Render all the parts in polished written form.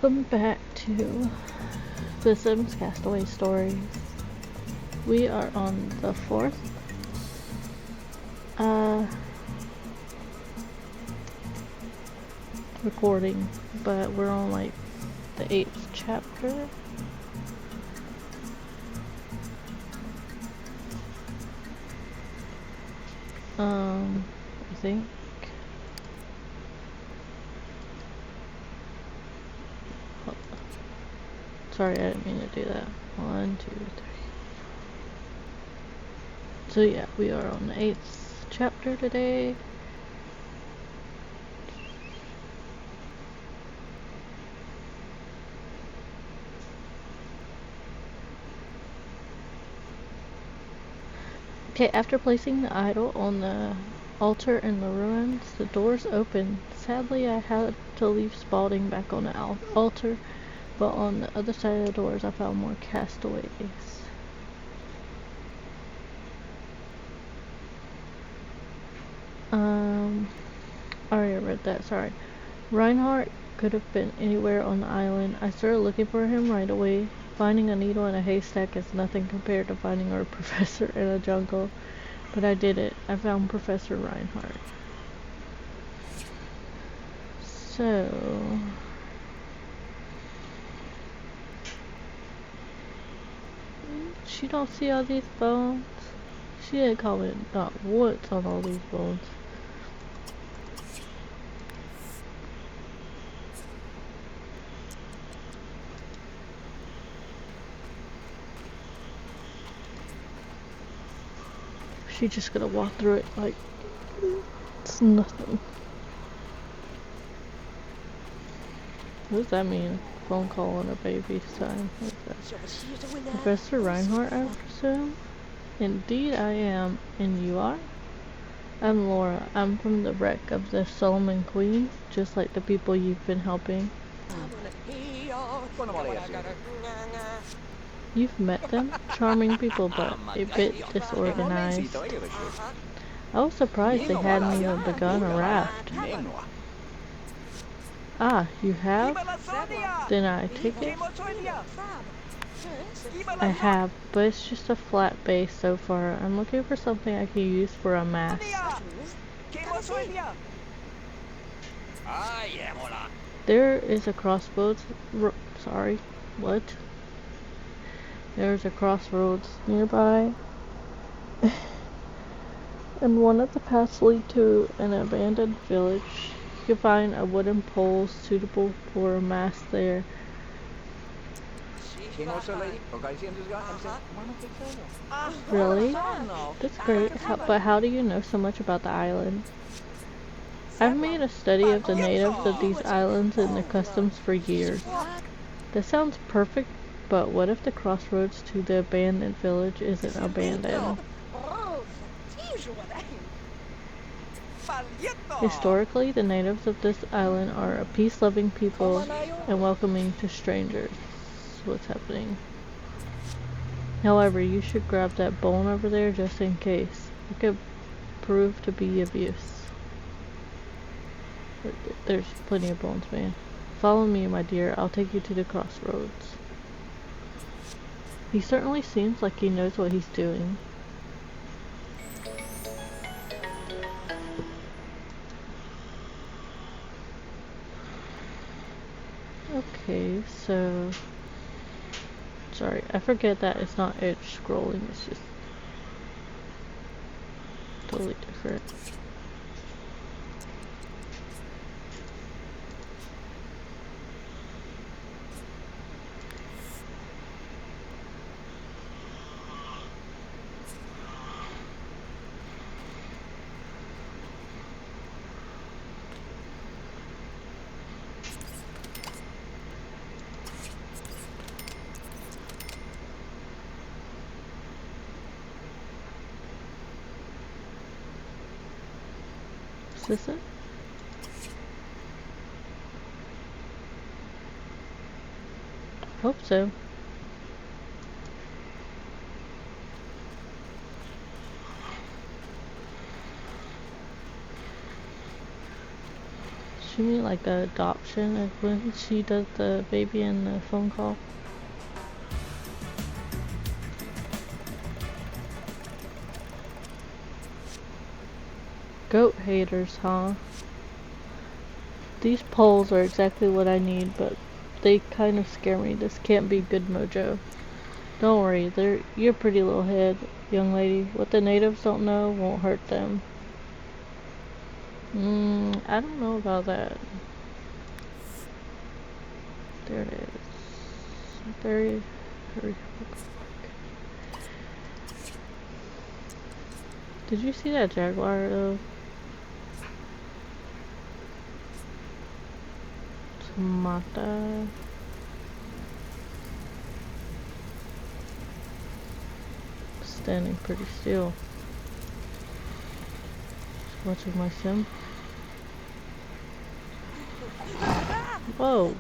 Welcome back to The Sims Castaway Stories. We are on the 4th recording, but we're on like the 8th chapter. I think. Sorry, I didn't mean to do that. 1, 2, 3. So yeah, we are on the 8th chapter today. Okay, after placing the idol on the altar in the ruins, the doors opened. Sadly, I had to leave Spalding back on the altar, but on the other side of the doors I found more castaways. I already read that, sorry. Rhinehart could have been anywhere on the island. I started looking for him right away. Finding a needle in a haystack is nothing compared to finding our professor in a jungle. But I did it. I found Professor Rhinehart. So... she don't see all these bones? She didn't comment not once on all these bones. She's just gonna walk through it like it's nothing. What does that mean? Phone call on a baby's time. Professor Rhinehart, I presume? Indeed I am. And you are? I'm Laura. I'm from the wreck of the Solomon Queen, just like the people you've been helping. You've met them? Charming people, but a bit disorganized. I was surprised they hadn't even begun a raft. Ah, you have? Then I take it? I have, but it's just a flat base so far. I'm looking for something I can use for a mast. There is a crossroads. Sorry, what? There's a crossroads nearby. And one of the paths lead to an abandoned village. You can find a wooden pole suitable for a mast there. Really? That's great. But how do you know so much about the island? I've made a study of the natives of these islands and their customs for years. That sounds perfect, but what if the crossroads to the abandoned village isn't abandoned? Historically, the natives of this island are a peace-loving people and welcoming to strangers. What's happening? However, you should grab that bone over there just in case. It could prove to be of use. There's plenty of bones, man. Follow me, my dear. I'll take you to the crossroads. He certainly seems like he knows what he's doing. Okay, so... sorry, I forget that it's not edge scrolling, it's just totally different. Is this it? Hope so. She mean like the adoption, like when she does the baby in the phone call. Goat haters, huh? These poles are exactly what I need, but they kind of scare me. This can't be good mojo. Don't worry, you're a pretty little head, young lady. What the natives don't know won't hurt them. I don't know about that. There it is. Very hurry. Did you see that jaguar though? Mata. Standing pretty still. Just watching my sim. Whoa.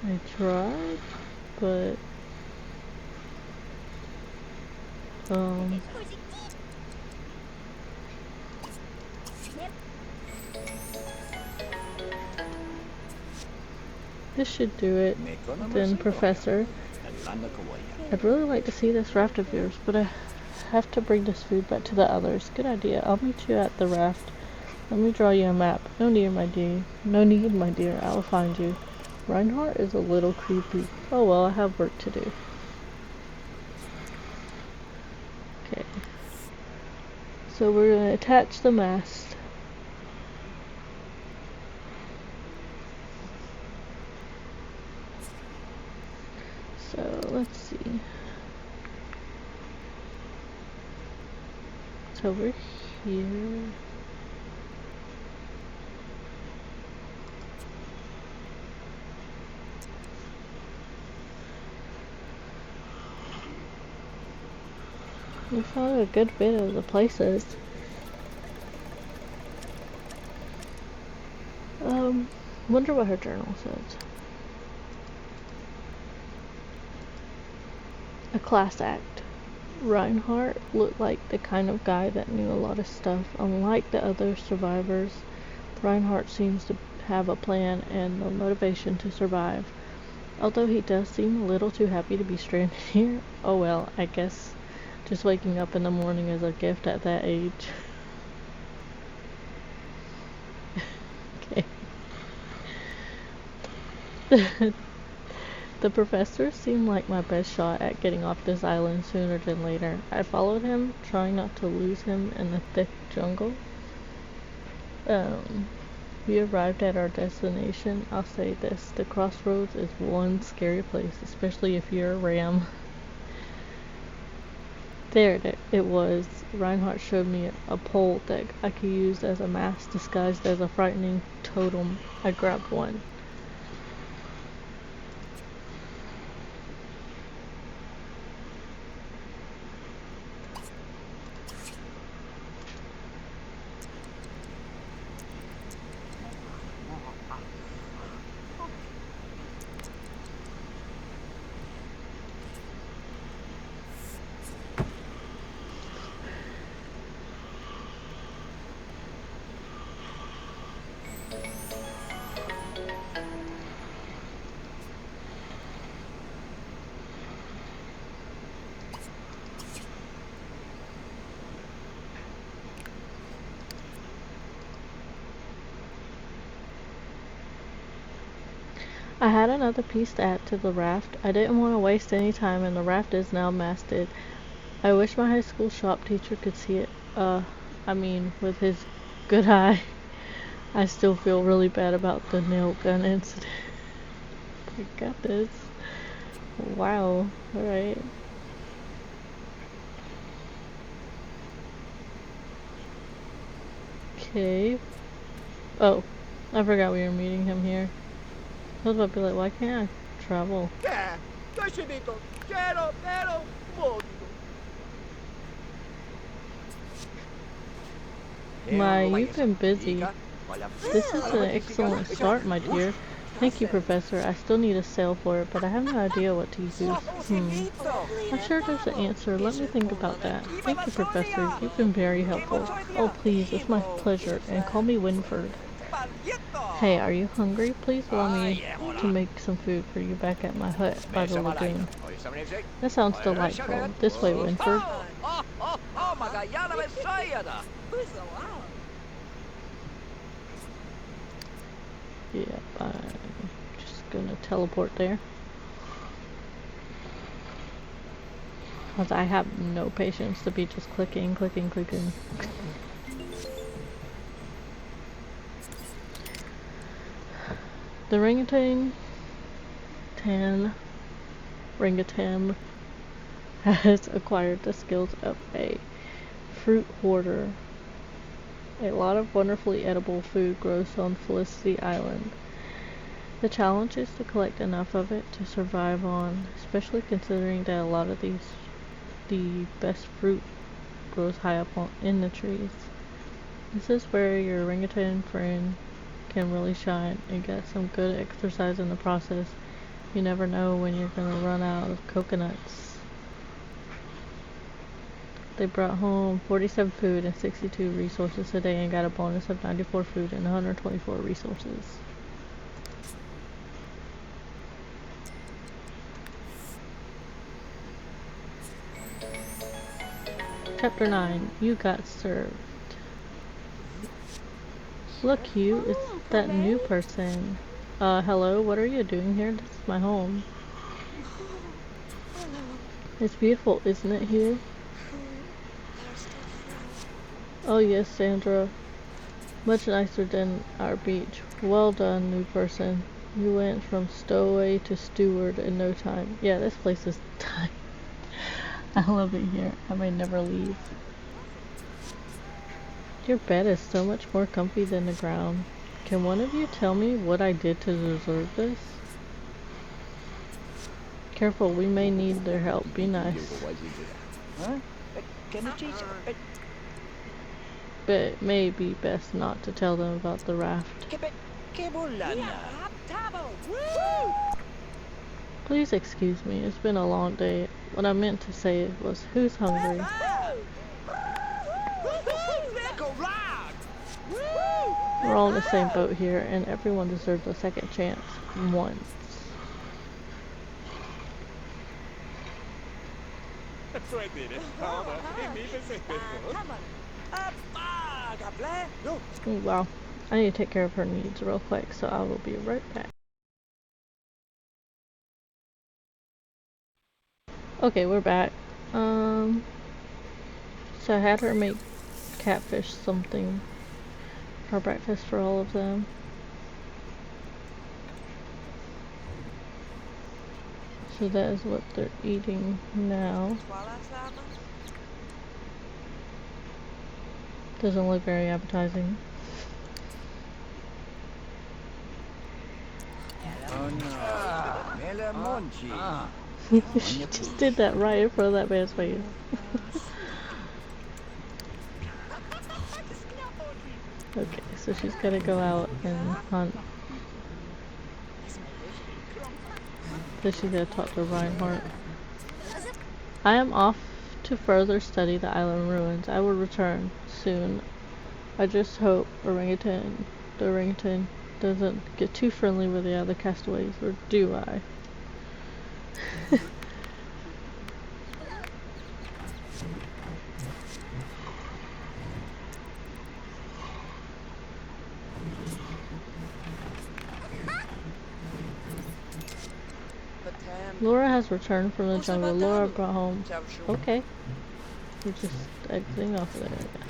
I tried, but this should do it. Then, Professor, I'd really like to see this raft of yours, but I have to bring this food back to the others. Good idea. I'll meet you at the raft. Let me draw you a map. No need, my dear. No need, my dear. I'll find you. Rhinehart is a little creepy. Oh well, I have work to do. Okay. So we're going to attach the mast. So let's see. It's over here. We found a good bit of the places. Wonder what her journal says. A class act. Rhinehart looked like the kind of guy that knew a lot of stuff. Unlike the other survivors, Rhinehart seems to have a plan and the motivation to survive. Although he does seem a little too happy to be stranded here. Oh well, I guess just waking up in the morning is a gift at that age. Okay. The professor seemed like my best shot at getting off this island sooner than later. I followed him, trying not to lose him in the thick jungle. We arrived at our destination. I'll say this, the crossroads is one scary place, especially if you're a ram. There it was. Rhinehart showed me a pole that I could use as a mast disguised as a frightening totem. I grabbed one. I had another piece to add to the raft. I didn't want to waste any time, and the raft is now masted. I wish my high school shop teacher could see it. With his good eye. I still feel really bad about the nail gun incident. I got this. Wow. Alright. Okay. Oh, I forgot we were meeting him here. I was about to be like, why can't I travel? My, you've been busy. This is an excellent start, my dear. Thank you, Professor. I still need a sail for it, but I have no idea what to use. I'm sure there's an answer. Let me think about that. Thank you, Professor. You've been very helpful. Oh, please, it's my pleasure. And call me Winford. Hey, are you hungry? Please allow me to make some food for you back at my hut by the lagoon. That sounds delightful. This way, Winford. Yep, I'm just gonna teleport there. Because I have no patience to be just clicking. The orangutan has acquired the skills of a fruit hoarder. A lot of wonderfully edible food grows on Felicity Island. The challenge is to collect enough of it to survive on, especially considering that a lot of the best fruit grows high up in the trees. This is where your orangutan friend can really shine and get some good exercise in the process. You never know when you're gonna run out of coconuts. They brought home 47 food and 62 resources today and got a bonus of 94 food and 124 resources. Chapter 9. You got served. Look, you, it's that new person. Hello, what are you doing here? This is my home. It's beautiful, isn't it here? Oh yes, Sandra. Much nicer than our beach. Well done, new person. You went from stowaway to steward in no time. Yeah, this place is tiny. I love it here. I may never leave. Your bed is so much more comfy than the ground. Can one of you tell me what I did to deserve this? Careful, we may need their help. Be nice. But it may be best not to tell them about the raft. Please excuse me, it's been a long day. What I meant to say was, who's hungry? We're all in the same boat here, and everyone deserves a second chance. Once. Wow. I need to take care of her needs real quick, so I will be right back. Okay, we're back. So I had her make catfish something for breakfast for all of them. So that is what they're eating now. Doesn't look very appetizing. She just did that right in front of that man's face. Okay, so she's gonna go out and hunt. Then she's gonna talk to Rhinehart. I am off to further study the island ruins. I will return soon. I just hope the orangutan doesn't get too friendly with the other castaways, or do I? Laura has returned from the jungle. Laura brought home. Okay. We're just exiting off of there, I guess.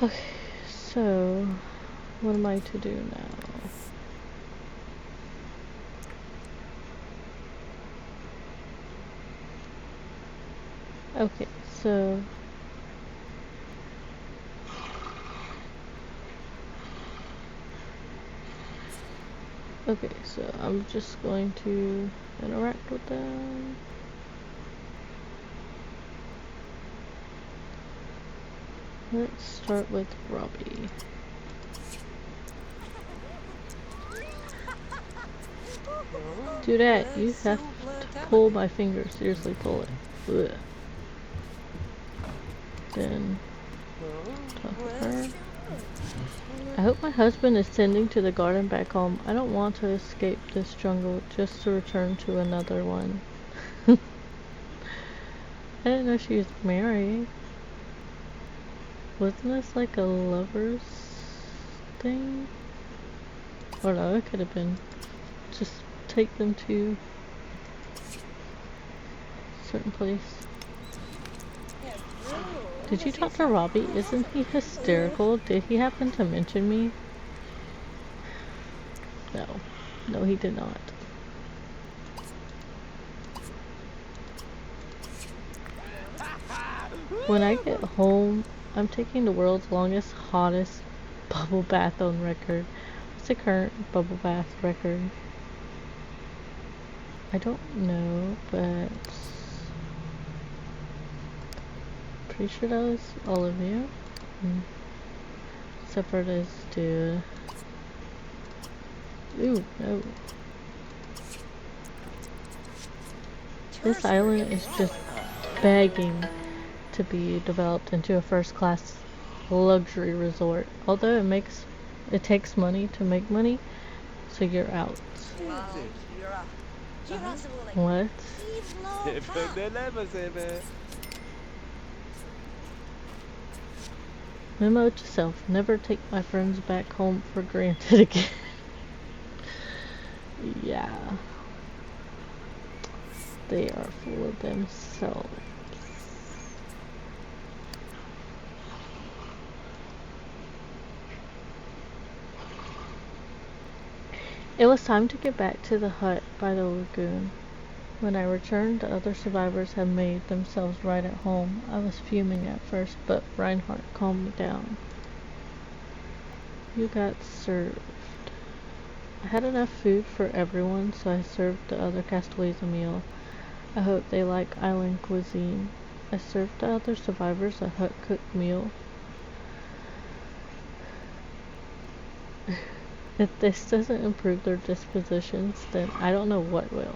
Okay, so what am I to do now? Okay, so Okay, so I'm just going to interact with them. Let's start with Robbie. Do that. You have to pull my finger. Seriously, pull it. Ugh. Then talk to her. I hope my husband is tending to the garden back home. I don't want to escape this jungle just to return to another one. I didn't know she was married. Wasn't this like a lover's thing? Or no, it could have been just take them to a certain place. Did you talk to Robbie? Isn't he hysterical? Did he happen to mention me? No. No, he did not. When I get home, I'm taking the world's longest, hottest bubble bath on record. What's the current bubble bath record? I don't know, but pretty sure that was Olivia. Except for this dude. Ooh, no. This island is just begging to be developed into a first-class luxury resort. Although it takes money to make money, so you're out. What? Memo to self, never take my friends back home for granted again. Yeah. They are full of themselves. It was time to get back to the hut by the lagoon. When I returned, the other survivors had made themselves right at home. I was fuming at first, but Rhinehart calmed me down. You got served. I had enough food for everyone, so I served the other castaways a meal. I hope they like island cuisine. I served the other survivors a hut-cooked meal. If this doesn't improve their dispositions, then I don't know what will.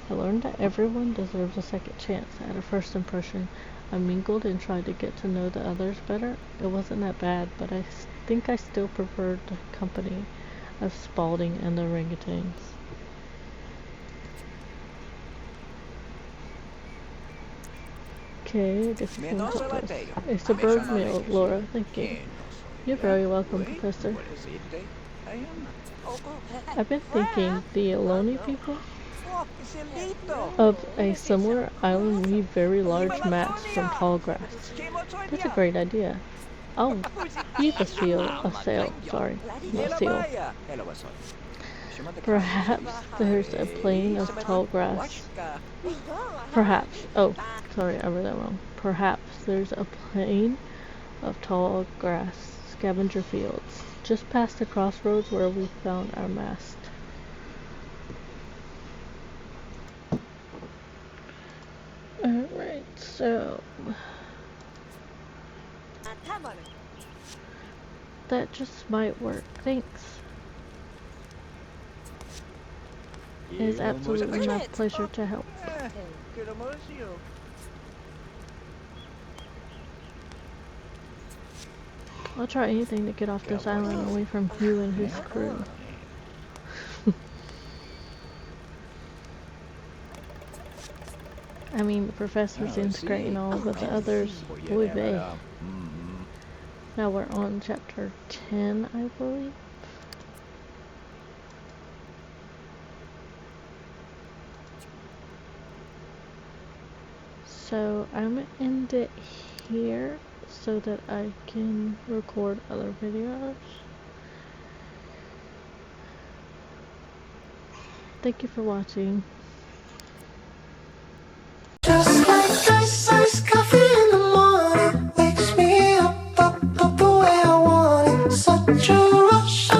I learned that everyone deserves a second chance at a first impression. I mingled and tried to get to know the others better. It wasn't that bad, but I think I still preferred the company of Spalding and the orangutans. Okay, I guess you can help us. It's a bird meal, Laura. Thank you. You're very welcome, Professor. I've been thinking the Ohlone people of a similar island weave very large mats from tall grass. That's a great idea. Oh, weave a sail, sorry, not seal. Perhaps there's a plain of tall grass. Perhaps, oh, sorry, I read that wrong. Perhaps there's a plain of tall grass, scavenger fields, just past the crossroads where we found our mast. Alright, so that just might work. Thanks. It is absolutely my pleasure to help. I'll try anything to get off this island away from you and his crew. I mean, the professor seems great and all, but the others, boy vey. Now we're on chapter 10, I believe. So I'm gonna end it here so that I can record other videos. Thank you for watching. Just like iced coffee in the morning, wakes me up the way I want it. Such a rush.